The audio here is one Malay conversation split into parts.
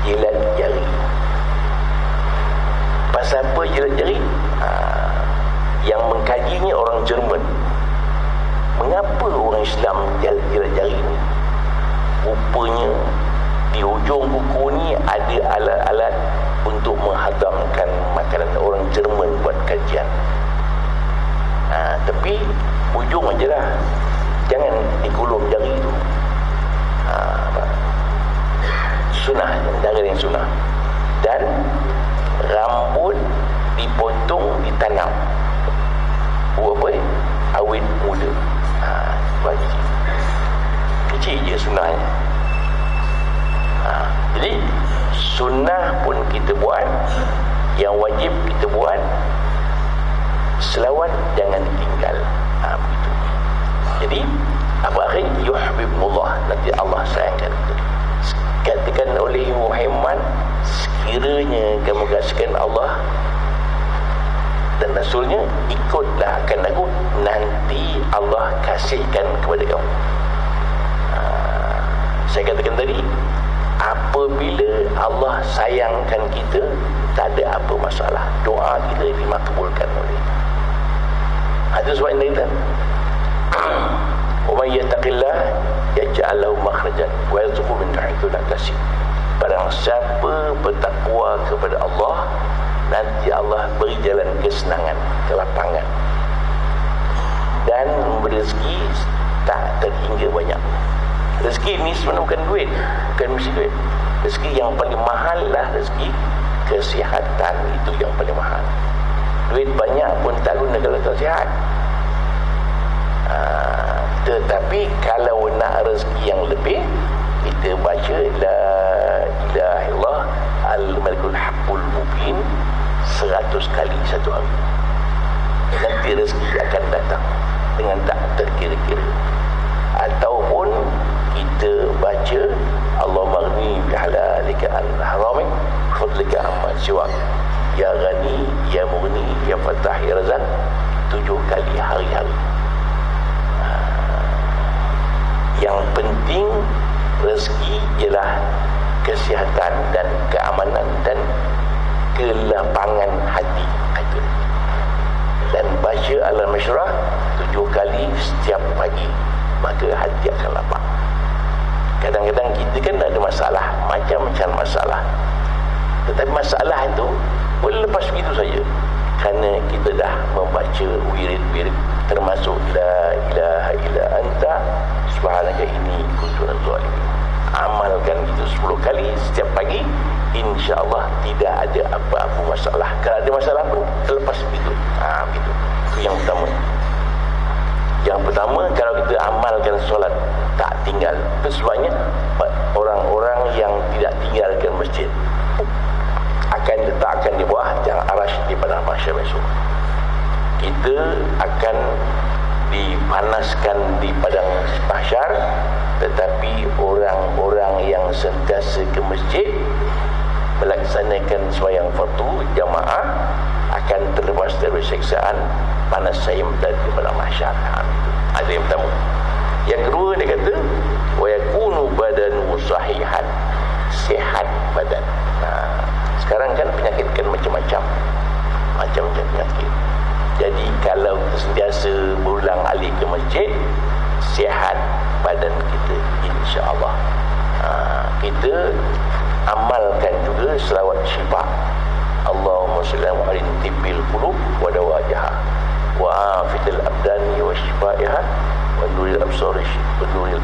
jilat jari. Pasal apa jilat jari? Yang mengkajinya orang Jerman. Mengapa orang Islam jilat jari ni? Rupanya di hujung buku ni ada alat-alat untuk menghadamkan makanan. Orang Jerman buat kajian. Tapi ujung aje lah, jangan dikulum jari tu. Sunnah, cara yang sunnah. Dan rambut dipotong, ditanam. Buat apa? Awet muda. Wajib. Kecil je sunnahnya. Jadi sunnah pun kita buat, yang wajib kita buat. Selawat jangan tinggal. Begitu. Jadi apa akhir? Yuhibullah, nanti Allah sayangkan itu. Katakan oleh Muhammad, sekiranya kamu kasihkan Allah dan Rasulnya, ikutlah akan aku, nanti Allah kasihkan kepada kamu. Saya katakan tadi, apabila Allah sayangkan kita, tak ada apa masalah, doa kita dimakbulkan oleh. Itu sebab yang kita wa may yattaqillah yaj'al lahu makhrajan wa yarzuqhu min haitsu la yahtasib. Barang siapa bertakwa kepada Allah, nanti Allah beri jalan kesenangan, kelapangan, dan memberi rezeki tak terhingga banyak. Rezeki ni sebenarnya bukan duit, bukan mesti duit. Rezeki yang paling mahal lah rezeki kesihatan, itu yang paling mahal. Duit banyak pun tak guna kalau tak sihat. Tetapi kalau nak rezeki yang lebih, kita baca la ilaha illallah al-malikul haqqul mubin 100 kali satu hari. Nanti rezeki akan datang dengan tak terkira-kira. Ataupun kita baca Allahumma ghni bihalalika al-haramik fadlika amma siwak, ya ghani ya mughni ya fatah ya razak 7 kali hari-hari. Yang penting rezeki ialah kesihatan dan keamanan dan kelapangan hati. Itu. Dan baca Al-Masyrah 7 kali setiap pagi, maka hati akan lapang. Kadang-kadang kita kan ada masalah, macam-macam masalah. Tetapi masalah itu boleh lepas begitu saja, kerana kita dah membaca wirid-wirid, termasuk la ilaha illa anta subhanaka inni kuntu minadh dhalimin. Amalkan itu 10 kali setiap pagi, insya-Allah tidak ada apa-apa masalah. Kalau ada masalah pun terlepas begitu. Begitu. Itu yang pertama. Yang pertama, kalau kita amalkan solat tak tinggal, itu sebabnya orang-orang yang tidak tinggalkan masjid akan letakkan di bawah jangan arash di padang mahsyar besok. Kita akan dipanaskan di padang mahsyar, tetapi orang-orang yang sentiasa ke masjid melaksanakan sembahyang fardu jamaah akan terlepas dari siksaan panas sayim di padang mahsyar. Ada yang pertama. Yang kedua, dia kata wa yakunu badanu sahihan, sihat badan. Sekarang kan penyakit kan macam-macam penyakit. Jadi kalau kita sentiasa berulang alik ke masjid, sihat badan kita, insya-Allah. Kita amalkan juga selawat syifa. Allahumma salli ala tibbil qulub wa dawa'iha wa afitil abdani wa shifaiha wa nuril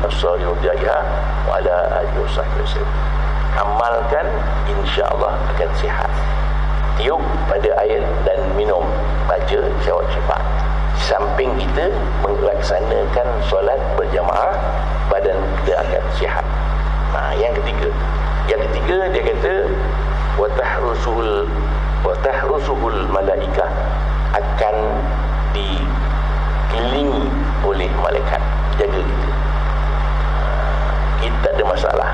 absari wa diaiha wa ala alihi wa sahbihi wasallam. Amalkan, insya-Allah akan sihat. Tiup pada air dan minum, baca selawat syifa. Samping kita melaksanakan solat berjamaah, badan kita akan sihat. Yang ketiga dia kata wa tahrusul malaikah, akan dikelilingi oleh malaikat jaga kita. Kita ada masalah.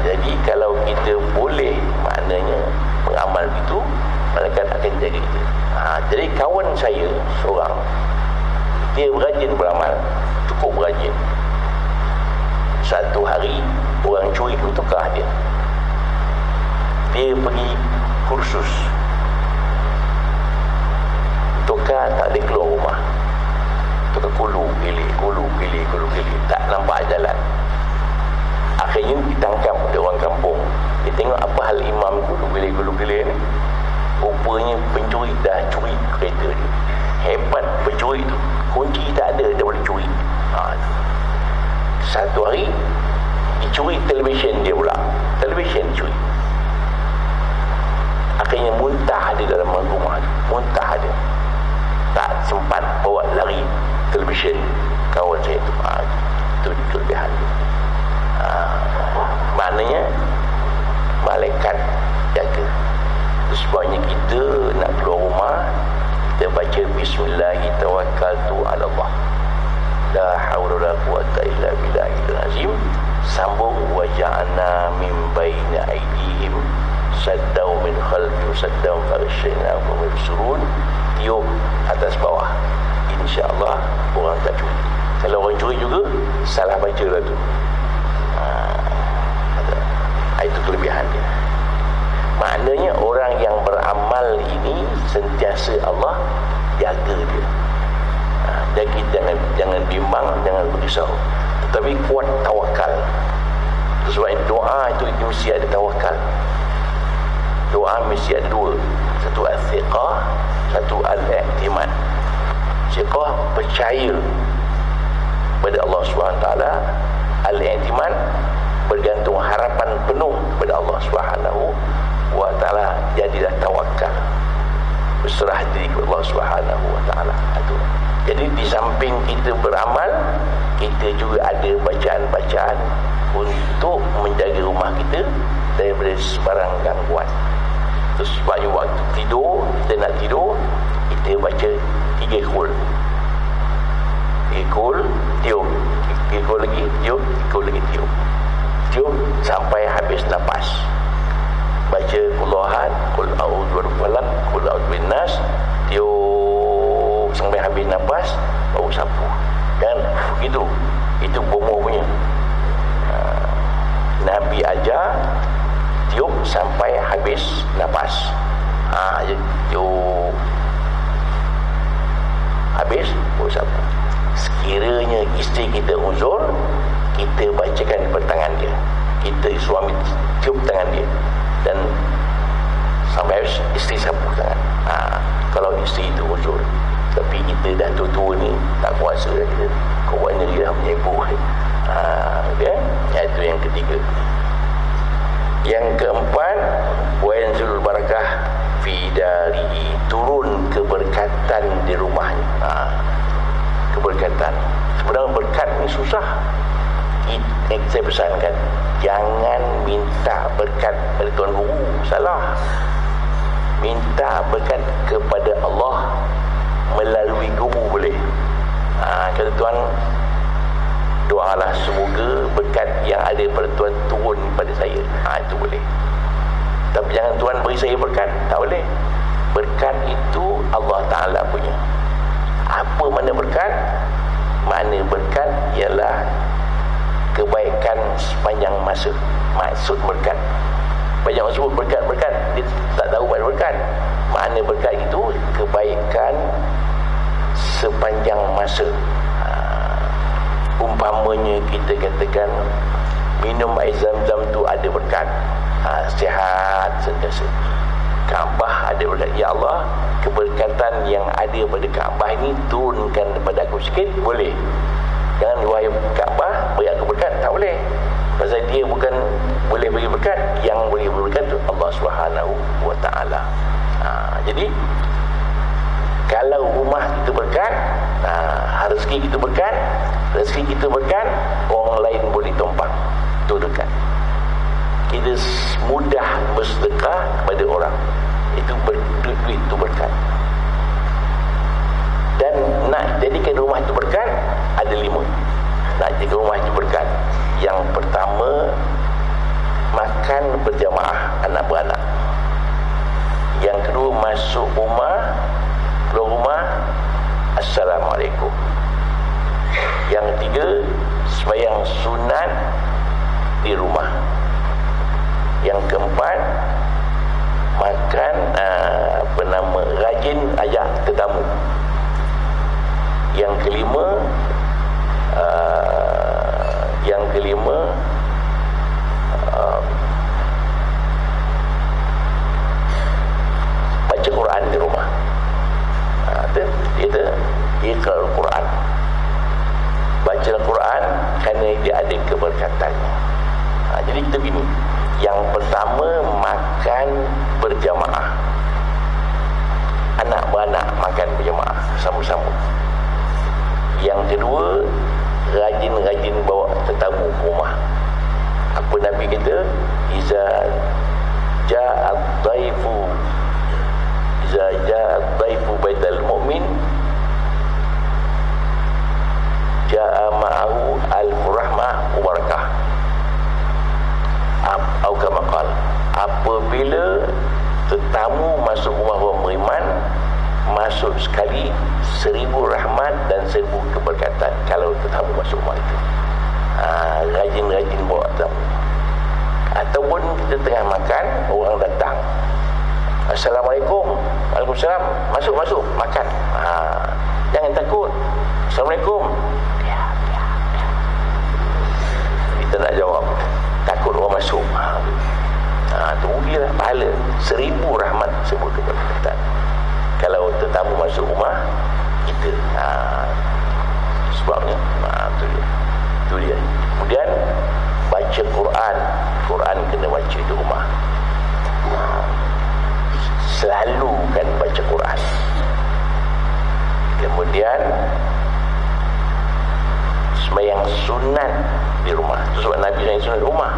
Jadi kalau kita boleh, maknanya mengamal itu, malaikat akan jaga kita. Jadi kawan saya seorang, dia berajin beramal, cukup berajin. Satu hari orang curi pun tukar dia. khusus. Tukar tak boleh keluar rumah. Tukar kulu gili, tak nampak jalan. Akhirnya ditangkap oleh orang kampung. Dia tengok apa hal imam gulu gili ni. Rupanya pencuri dah curi kereta dia. Hebat pencuri tu. Kunci tak ada, dia boleh curi. Satu hari dicuri televisyen dia pula. Televisyen dicuri. Akhirnya muntah di dalam rumah tu. Muntah dia. Tak sempat bawa lari televisyen kawan saya tu. Itu kelebihan dia. Maknanya malaikat jaga. Sebabnya kita nak keluar rumah, kita baca Bismillahirrahmanirrahim. La haula wala quwwata illa billahil azim. Sambung wa ja'alna min baini aydihim saddaw min khalfihim saddaw faghshayna wa yubsirun. Tiup atas bawah. InsyaAllah orang tak curi. Kalau orang curi juga, salah baca lah tu. Itu kelebihan dia. Maknanya orang yang beramal ini sentiasa Allah jaga dia. Jadi jangan bimbang, jangan berisau, tetapi kuat tawakal. Sebab doa itu mesti ada tawakal. Doa mesti ada dua. Satu al-thiqah, satu al-i'timad. Thiqah percaya pada Allah SWT. Al-i'timad bergantung harapan penuh kepada Allah SWT. Jadilah tawakal, berserah diri kepada Allah SWT. Jadi di samping kita beramal, kita juga ada bacaan-bacaan untuk menjaga rumah kita daripada sebarang gangguan. Terus sebabnya waktu tidur, kita nak tidur, kita baca 3 kul. 3 kul, tiup. 3 kul lagi, tiup. 3 kul lagi, tiup. Tiup sampai habis nafas. Baca Qul-Ahad, Qul a'udzu birabbil falaq, Qul a'udzu binnas. Tiup sampai habis nafas, baru sapu. Dan begitu. Itu bomoh punya. Nabi ajar tiup sampai habis nafas. Tiup habis, baru sapu. Sekiranya isteri kita uzur, kita bacakan pertangan dia. Kita suami tiup tangan dia dan sampai habis isteri sapu tangan. Kalau isteri itu uzur, tapi kita dah tua-tua ni tak kuasa dah, kita kawan dia dah menyebut. Itu yang ketiga. Yang keempat, wa yanzilul barakah fi darihi, turun keberkatan di rumahnya. Keberkatan. Sebenarnya berkat ni susah. Saya pesankan, jangan minta berkat pada Tuan Guru, salah. Minta berkat kepada Allah melalui guru boleh. Kata Tuan, doalah semoga berkat yang ada pada Tuan turun pada saya. Itu boleh. Tapi jangan Tuan beri saya berkat, tak boleh. Berkat itu Allah Ta'ala punya. Apa makna berkat? Makna berkat ialah kebaikan sepanjang masa. Maksud berkat. Banyak orang sebut berkat, dia tak tahu makna berkat. Makna berkat itu kebaikan sepanjang masa. Umpamanya kita katakan minum air zam-zam tu ada berkat, sihat sentiasa. Kaabah ada berkat. Ya Allah, keberkatan yang ada pada Kaabah ini turunkan kepada aku sikit, boleh. Jangan wahai Kaabah beri aku berkat, tak boleh. Pasal dia bukan boleh beri berkat, yang boleh beri berkat tu Allah SWT. Jadi kalau rumah kita berkat, rezeki kita berkat, rezeki kita berkat, orang lain boleh tumpang. Itu dekat. Kita mudah bersedekah kepada orang. Itu duit itu berkat. Dan nak jadikan rumah itu berkat, ada 5. Nak jadikan rumah itu berkat. Yang pertama, makan berjamaah anak beranak. Yang kedua, masuk rumah, keluar rumah, Assalamualaikum. Yang ketiga, sembahyang sunat di rumah. Yang keempat, makan rajin ajak tetamu. Yang kelima baca Quran di rumah. Itu Iqra Al-Quran. Baca Al-Quran kerana dia ada keberkatannya. Jadi kita begini. Yang pertama, makan berjamaah. Anak beranak makan berjamaah sama-sama. Yang kedua, rajin-rajin bawa tetamu ke rumah. Apa Nabi kata? Iza ja'ad dhaifu baital mu'min ja'a ma'ahu al-rahmah wa barakah. Atau kama qala, apabila tetamu masuk rumah orang beriman, masuk sekali 1000 rahmat dan 1000 keberkatan kalau tetamu masuk rumah itu. Rajin-rajin bawa tetamu. Ataupun kita tengah makan, orang datang, Assalamualaikum. Waalaikumsalam. Masuk makan. Jangan takut. Assalamualaikum. Kita nak jawab, takut orang masuk. Tunggulah pahala 1000 rahmat, 1000 keberkatan kalau tetamu masuk rumah kita. Sebabnya itu dia. Kemudian baca Quran kena baca di rumah. Selalu kan baca Quran. Kemudian sembahyang sunat di rumah. Itu sebab Nabi sembahyang sunat di rumah.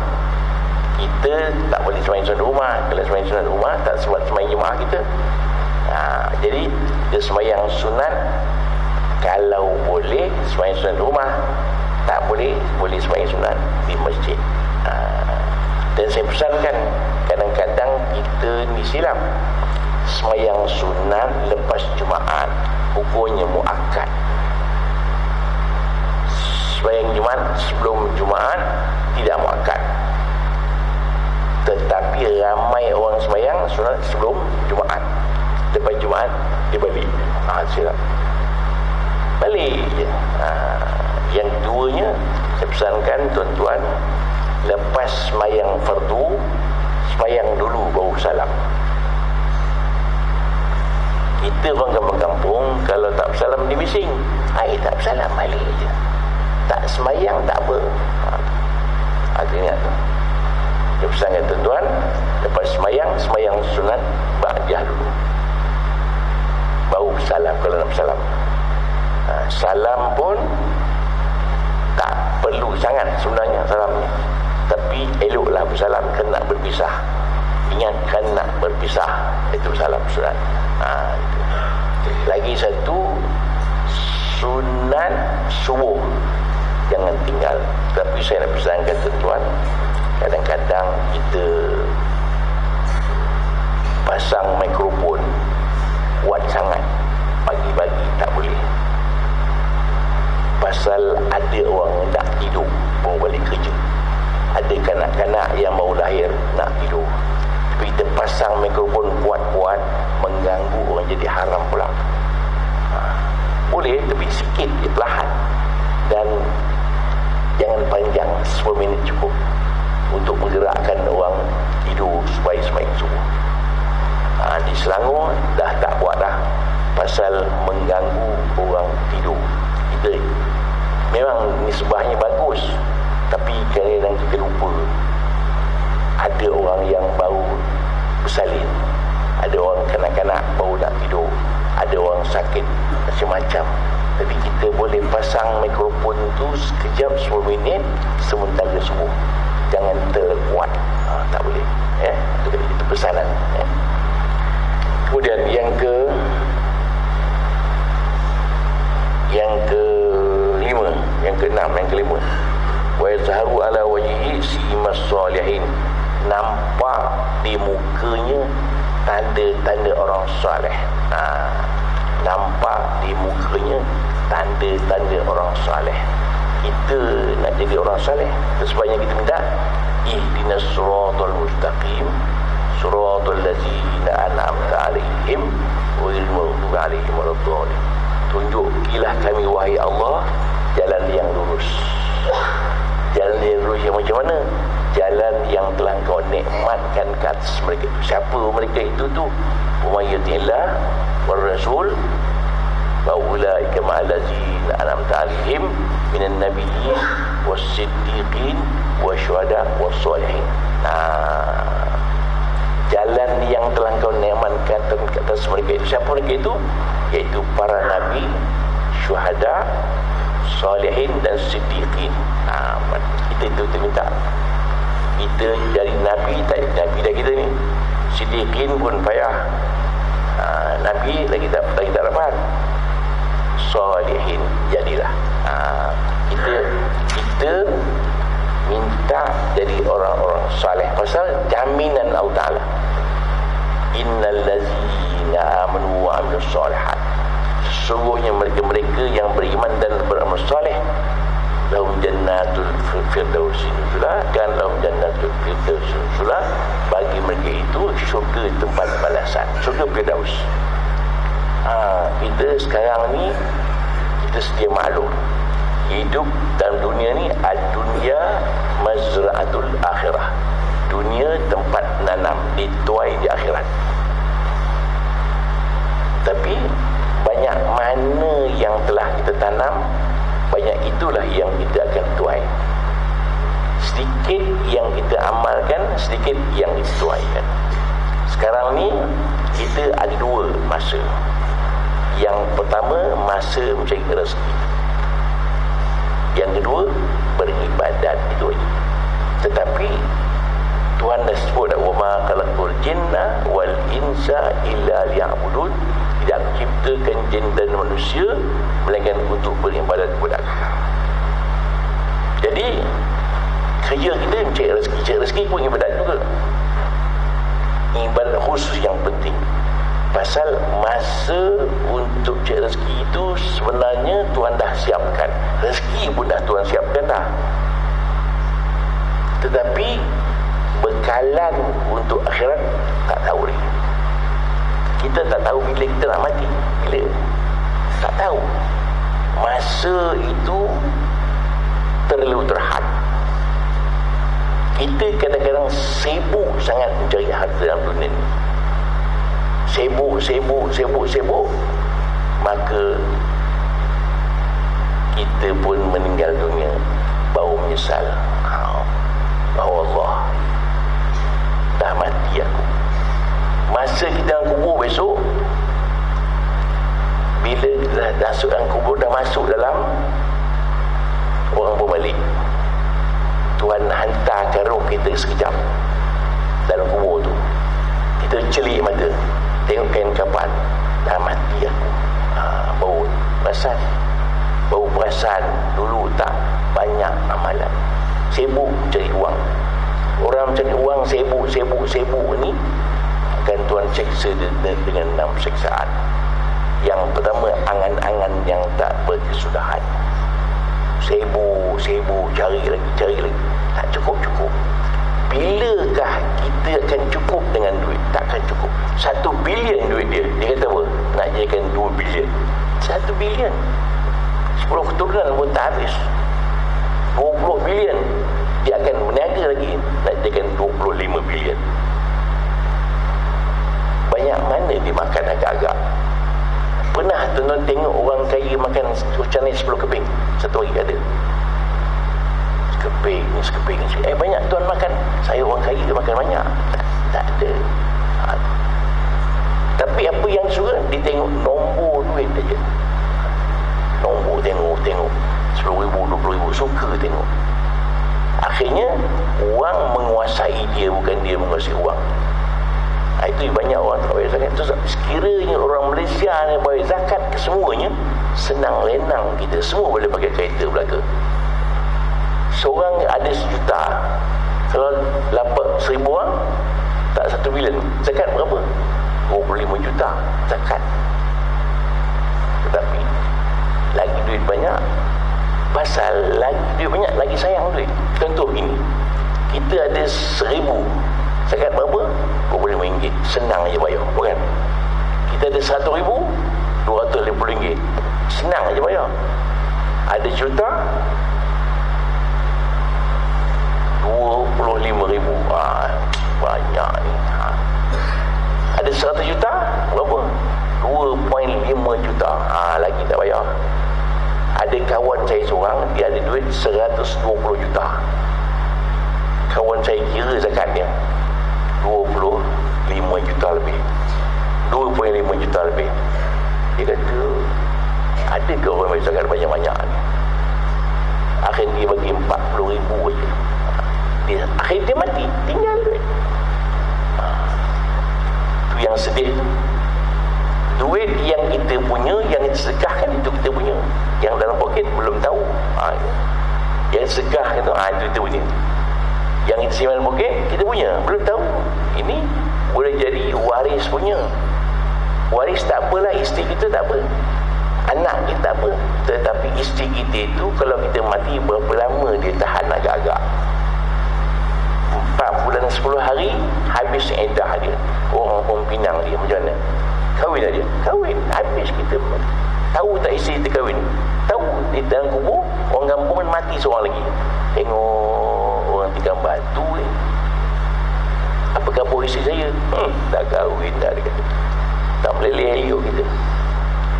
Kita tak boleh sembahyang sunat di rumah. Kalau sembahyang sunat di rumah, tak sebab sembahyang jemaah kita. Jadi dia sembahyang sunat, kalau boleh sembahyang sunat di rumah, tak boleh sembahyang sunat di masjid. Dan saya pesankan, kadang-kadang kita ni silap. Sembahyang sunat lepas Jumaat hukumnya muakkad. Sembahyang Jumaat sebelum Jumaat tidak muakkad. Tetapi ramai orang sembahyang sunat sebelum Jumaat. Lepas Jumaat dia balik. Silap. Balik je. Yang keduanya, saya pesankan tuan-tuan, lepas sembahyang fardu, sembahyang dulu baru salam. Kita orang kampung kalau tak bersalam dia bising. Tak bersalam, balik je. Tak sembahyang tak apa. Ingat tu. Dia pesankan tuan-tuan, lepas sembahyang sunat ba'diyah dulu, baru salam kalau nak bersalam. Salam pun tak perlu sangat sebenarnya salamnya, tapi eloklah bersalam kerana nak berpisah. Ingatkan nak berpisah, itu salam sunat. Lagi satu, sunat subuh jangan tinggal. Tapi saya nak pesankan tuan-tuan, kadang-kadang kita pasang mikrofon kuat sangat, pagi-pagi tak boleh. Pasal ada orang nak tidur baru balik kerja, ada kanak-kanak yang baru lahir nak tidur, tapi kita pasang mikrofon kuat-kuat, mengganggu orang, jadi haram pula. Boleh tapi sikit je, perlahan, dan jangan panjang, 10 minit cukup untuk menggerakkan orang tidur supaya sembahyang subuh. Di Selangor dah tak buat dah, pasal mengganggu orang tidur. Kita memang nisbahnya bagus, tapi kadang-kadang kita lupa ada orang yang baru bersalin, ada orang kanak-kanak baru nak tidur, ada orang sakit, macam-macam. Tapi kita boleh pasang mikrofon tu sekejap, 10 minit sementara subuh, jangan terkuat. Tak boleh, itu pesanan. Kemudian yang kelima, wa yazharu ala wajhihi simas salihin, nampak di mukanya tanda-tanda orang soleh. Nampak di mukanya tanda-tanda orang soleh. Kita nak jadi orang soleh, sebabnya kita minta ihdinas siratal mustaqim siratal ladzina alaihim ghairil maghdubi alaihim waladdallin. Tunjukilah kami wahai Allah jalan yang lurus. Jalan yang lurus yang macam mana? Jalan yang telah kau nikmatkan ke atas mereka itu. Siapa mereka itu tu? Umayyatillah wa rasul wa ulaika ma'al ladzina an'amta 'alaihim minan nabiyyin was-siddiqin wasyuhada was-shalihin. Jalan yang telah kau nikmatkan ke atas mereka itu. Siapa mereka itu? Iaitu para nabi, syuhada, salihin dan siddiqin. Kita minta. Kita dari nabi, tak nabi dah kita ni. Siddiqin pun payah. Nabi lagi tak dapat. Salihin jadilah. Kita minta jadi orang-orang saleh pasal jaminan Allah Taala. Innal ladzina amanu wa amilus solihat. Sesungguhnya mereka-mereka yang beriman dan beramal soleh, lahum jannatul firdausi nuzula, kan lahum jannatul firdausi nuzula, bagi mereka itu syurga tempat balasan, syurga firdaus. Kita sekarang ni kita sedia maklum hidup dalam dunia ni, ad-dunya mazra'atul akhirah. Dunia tempat nanam, dituai di akhirat. Tapi banyak mana yang telah kita tanam, banyak itulah yang kita akan tuai. Sedikit yang kita amalkan, sedikit yang kita tuaikan. Sekarang ni kita ada dua masa. Yang pertama, masa mencari rezeki. Yang kedua, beribadat. Itu aja. Tetapi Tuhan dah sebut, wa ma khalaqtul jinna wal insa illa liya'budun. Tidak ciptakan jin dan manusia melainkan untuk beribadat kepada Aku. Jadi kerja kita mencari rezeki. Cari rezeki pun ibadat juga. Ibadat khusus yang penting. Pasal masa untuk cari rezeki itu sebenarnya Tuhan dah siapkan. Rezeki pun dah Tuhan siapkan dah. Tetapi bekalan untuk akhirat tak tahu lagi. Kita tak tahu bila kita nak mati. Bila? Tak tahu. Masa itu terlalu terhad. Kita kadang-kadang sibuk sangat mencari harta dalam dunia ini. Sibuk. Maka kita pun meninggal dunia baru menyesal. Allah, dah mati aku. Masa kita dalam kubur besok, bila kita dah masuk dalam kubur, dah masuk dalam, orang pun balik. Tuhan hantarkan roh kita sekejap dalam kubur tu. Kita celik mata, tengok kain kapan, dah mati aku. Baru perasan dulu tak banyak amalan, sibuk cari uang. Orang cari uang sibuk ni akan Tuhan seksa dengan 6 seksaan. Yang pertama, angan-angan yang tak berkesudahan. Sibuk cari lagi, tak cukup. Bilakah kita akan cukup dengan duit? Takkan cukup. 1 bilion duit dia kata apa? Nak jadikan 2 bilion. 1 bilion 10 keturunan pun tak habis. 20 bilion dia akan berniaga lagi nak jadikan 25 bilion. Banyak mana dia makan agak-agak. Pernah tuan-tuan tengok orang kaya makan macam ni 10 keping satu hari ada? Sekeping. Banyak tuan makan. Saya orang kaya dia makan banyak. Tak ada. Tapi apa yang suka, dia tengok nombor duit aja. Nombor tengok 10,000, 20,000, suka tengok. Akhirnya wang menguasai dia, bukan dia menguasai wang. Itu banyak orang tak bayar zakat. Sekiranya orang Malaysia ni bayar zakat kesemuanya, senang lenang kita semua boleh pakai kereta belaka. Seorang ada 1 juta, kalau dapat 1,000 orang, tak 1 bilion. Zakat berapa? 25 juta zakat. Tetapi lagi duit banyak. Pasal lagi duit banyak, lagi sayang duit. Contoh ini, kita ada 1,000, zakat berapa? RM25. Senang je bayar, bukan? Kita ada 100 ribu, RM250. Senang aja bayar. Ada juta, 25,000. Banyak ni. Ada 100 juta, berapa? 2.5 juta. Lagi tak bayar. Ada kawan saya seorang, dia ada duit 120 juta. Kawan saya kira zakat dia 25 juta lebih, 2.5 juta lebih. Dia kata, ada ke orang bagi zakat banyak-banyak ni? Akhirnya dia bagi 40 ribu je. Akhirnya dia mati, tinggal duit. Itu yang sedih tu. Duit yang kita punya, yang kita sedekahkan, itu kita punya. Yang dalam poket belum tahu. Yang sedekah itu, itu kita punya. Yang kita simpan dalam poket, kita punya, belum tahu. Ini boleh jadi waris punya. Waris tak apalah, isteri kita tak apa, anak kita tak apa. Tetapi isteri kita itu, kalau kita mati, berapa lama dia tahan agak-agak? 4 bulan 10 hari habis iddah dia. Orang pun pinang dia, macam mana? Kahwin dia, kahwin, habis kita. Tahu tak isteri kita kahwin? Tahu, di dalam kubur orang kampung mati seorang lagi. Tengok orang tikam batu ni. Apa khabar isteri saya? Dah kahwin dah, dia kata. Tak meleleh elok kita.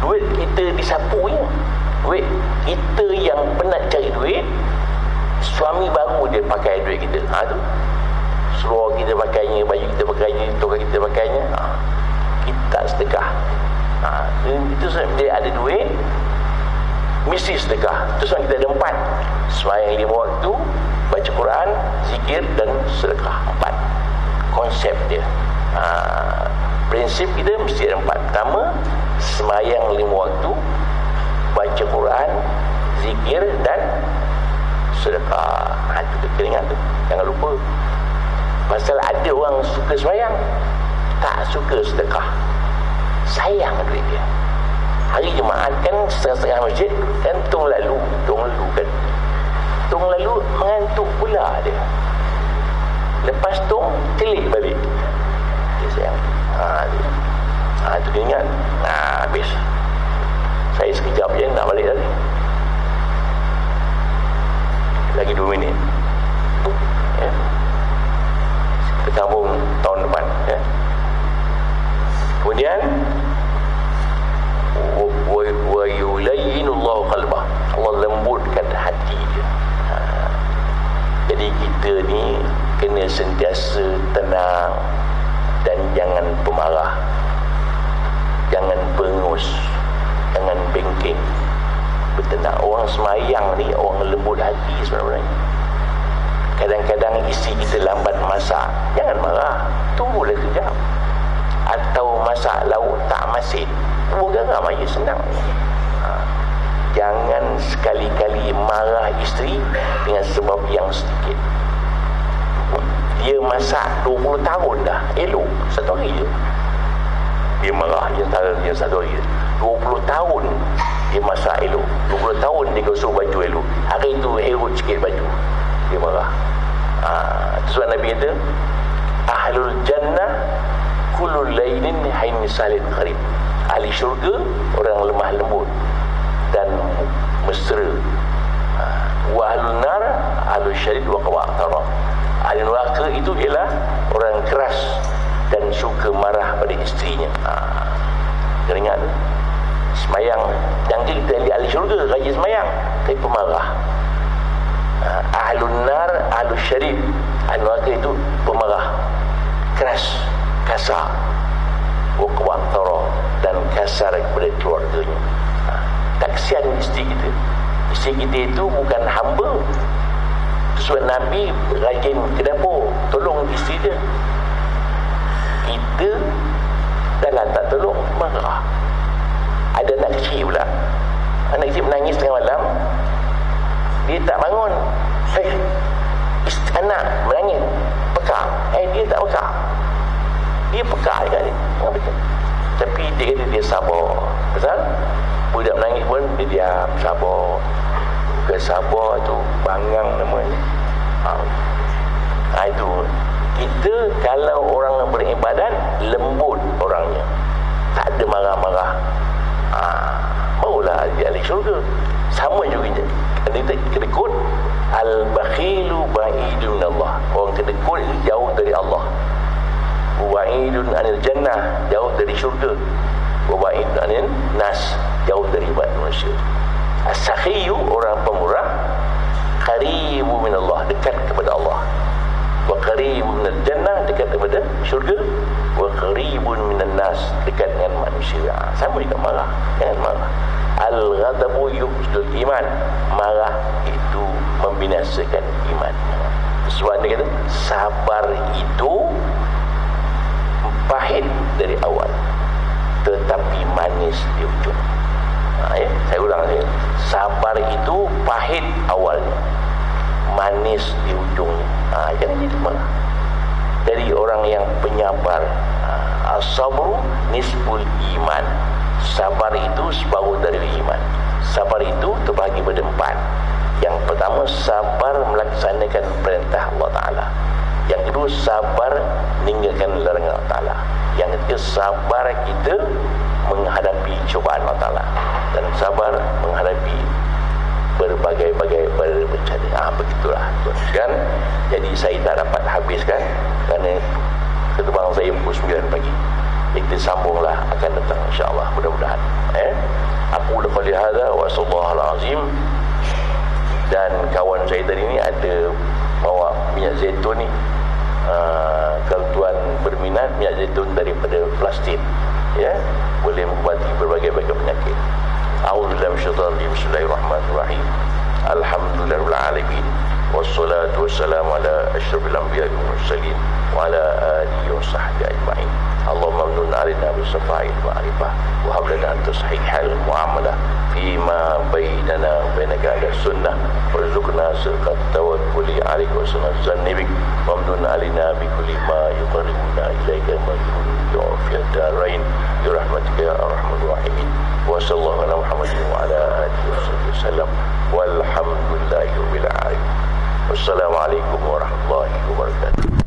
Duit kita disapu je. Duit kita yang penat cari duit, suami baru dia pakai duit kita. Tu seluar kita pakainya, baju kita pakainya, tokak kita pakainya. Kita tak sedekah. Itu sebab dia ada duit, mesti sedekah. Itu sebab kita ada 4. Sembahyang 5 waktu, baca Quran, zikir dan sedekah. 4 konsep dia. Prinsip kita mesti ada 4. Pertama, sembahyang 5 waktu, baca Quran, zikir dan sedekah. Itu kita ingat tu, jangan lupa. Pasal ada orang suka sembahyang, tak suka sedekah, sayang duit dia. Hari Jumaat kan setengah-setengah masjid kan, tung lalu kan, tung lalu mengantuk pula dia. Lepas tung celik balik dia sayang. Itu dia ingat. Habis saya sekejap je nak balik lagi 2 minit ya. Kita sambung tahun depan ya. Kemudian wa yulayyinullahu qalbah, Allah lembutkan hati dia. Jadi kita ni kena sentiasa tenang dan jangan pemarah, jangan pengus, jangan bengking, bertenang. Orang semayang ni orang lembut hati sebenarnya. Kadang-kadang isteri kita lambat masak, jangan marah, tunggulah sekejap. Atau masak lauk tak masin, garam aja, senang. Jangan sekali-kali marah isteri dengan sebab yang sedikit. Dia masak 20 tahun dah elok, 1 hari je dia marah, yang 1 hari je. 20 tahun dia masak elok, 20 tahun dia gosok baju elok, hari tu herut sikit baju, dia marah. Itu sebab Nabi kata, ahlul jannah kulul laylin hain salin qarib. Ahli syurga orang lemah lembut dan mesra. Wa ahlun nar ahlul syadid wa qawaqtara. Ahli neraka itu ialah orang keras dan suka marah pada isterinya. Kena ingat semayang, jangan kita ahli syurga rajin semayang tapi pemarah. Ahlun nar ahlul syadid, ahli neraka itu pemarah, keras, kasar, waqwaqtara, dan kasar kepada keluarganya. Tak kesian isteri kita. Isteri kita itu bukan hamba. Sebab Nabi rajin ke dapur tolong isteri dia. Kita dah lah tak tolong, marah. Ada anak kecil pula, anak kecil menangis tengah malam, dia tak bangun. Anak menangis, pekak, dia tak pekak, dia pekak juga ni. Tapi dia kata dia sabar. Pasal budak menangis pun dia diam, sabar. Bukan sabar tu bangang namanya. Itu kita kalau orang beribadat lembut orangnya, tak ada marah-marah, barulah ahli syurga. Sama juga kedekut, al-bakhilu ba'idun Allah, orang kedekut jauh dari Allah, wa'idun anil jannah, jauh dari syurga, wa'idun anil nas, jauh dari manusia. As-sakhiyu, orang pemurah, qaribu min Allah, dekat kepada Allah, wa qaribu minal jannah, dekat kepada syurga, wa qaribun minan nas, dekat dengan manusia. Sama juga marah, jangan marah. Al-ghadabu yufsidul iman, marah itu membinasakan iman. Sebab dia kata sabar itu pahit dari awal tetapi manis di ujung. Saya ulang lagi, sabar itu pahit awalnya, manis di ujungnya. Jangan jadi marah. Jadi orang yang penyabar, as-sabru nisful iman, sabar itu separuh dari iman. Sabar itu terbagi pada 4. Yang pertama, sabar melaksanakan perintah Allah Ta'ala. Yang kedua, sabar meninggalkan larangan Allah Ta'ala. Yang ketiga, sabar kita menghadapi cubaan Allah Ta'ala, dan sabar menghadapi berbagai-bagai bencana. Begitulah kan. Jadi saya tak dapat habiskan kerana keterbang saya pukul 9 pagi. Kita sambunglah akan datang insya-Allah, mudah-mudahan. Aku dah qali hadza wa sallallahu alazim. Dan kawan saya tadi ni ada bawa minyak zaitun ni. Kalau tuan berminat, minyak zaitun daripada plastik, ya, boleh mengubati berbagai-bagai penyakit. A'udzubillahi minasyaitonir rajim. Bismillahirrahmanirrahim. Alhamdulillahirabbil alamin. Wassalatu wassalamu ala asyrafil anbiya'i wal mursalin wa ala alihi wa sahbihi ajma'in. Allahumma amnun alina bisafa'il ma'rifah wa hab lana tasihhal muamalah fima bainana bainaka ala sunnah warzuqna sirqat tawakkuli 'alaika wa sunnah zannibik wa amnun alina bi kulli ma yuqarribuna ilaika ma yu'fiya darain bi rahmatika ya arhamar rahimin. Wa sallallahu ala Muhammadin wa ala alihi wa sallam walhamdulillahi rabbil alamin. Wassalamualaikum warahmatullahi wabarakatuh.